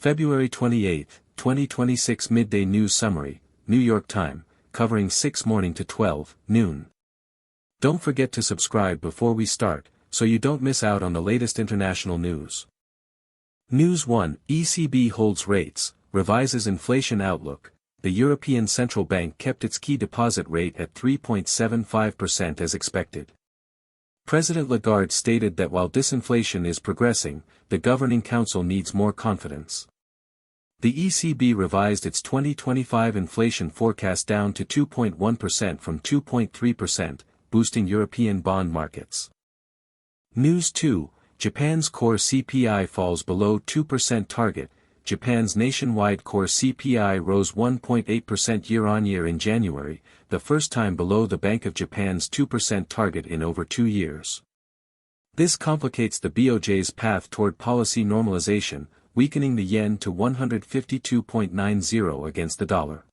February 28, 2026 Midday News Summary, New York Time, covering 6 morning to 12 noon. Don't forget to subscribe before we start, so you don't miss out on the latest international news. News 1, ECB holds rates, revises inflation outlook. The European Central Bank kept its key deposit rate at 3.75% as expected. President Lagarde stated that while disinflation is progressing, the Governing Council needs more confidence. The ECB revised its 2025 inflation forecast down to 2.1% from 2.3%, boosting European bond markets. News 2, Japan's core CPI falls below 2% target. Japan's nationwide core CPI rose 1.8% year-on-year in January, the first time below the Bank of Japan's 2% target in over 2 years. This complicates the BOJ's path toward policy normalization, weakening the yen to 152.90 against the dollar.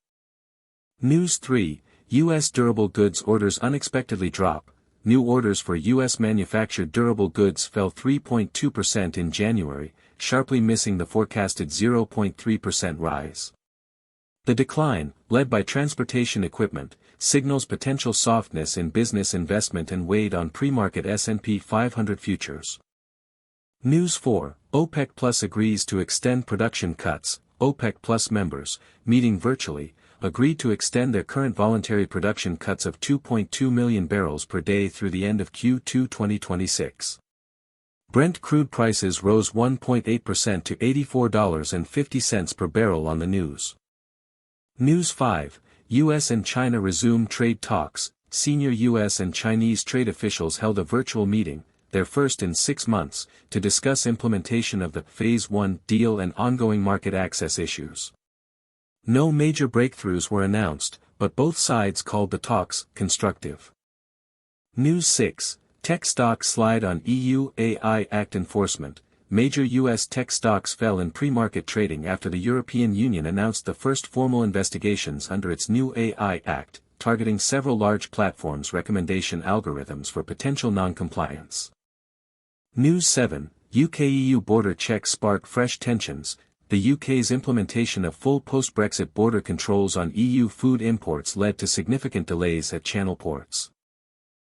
News 3, U.S. durable goods orders unexpectedly drop. New orders for U.S. manufactured durable goods fell 3.2% in January, sharply missing the forecasted 0.3% rise. The decline, led by transportation equipment, signals potential softness in business investment and weighed on pre-market S&P 500 futures. News 4, OPEC Plus agrees to extend production cuts. OPEC Plus members, meeting virtually, agreed to extend their current voluntary production cuts of 2.2 million barrels per day through the end of Q2 2026. Brent crude prices rose 1.8% to $84.50 per barrel on the news. News 5, U.S. and China resume trade talks. Senior U.S. and Chinese trade officials held a virtual meeting, their first in 6 months, to discuss implementation of the Phase 1 deal and ongoing market access issues. No major breakthroughs were announced, but both sides called the talks constructive. News 6, tech stocks slide on EU AI Act enforcement. Major U.S. tech stocks fell in pre-market trading after the European Union announced the first formal investigations under its new AI Act, targeting several large platforms' recommendation algorithms for potential non-compliance. News 7, UK-EU border checks spark fresh tensions. The UK's implementation of full post-Brexit border controls on EU food imports led to significant delays at channel ports.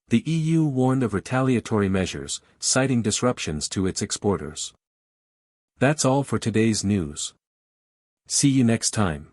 The EU warned of retaliatory measures, citing disruptions to its exporters. That's all for today's news. See you next time.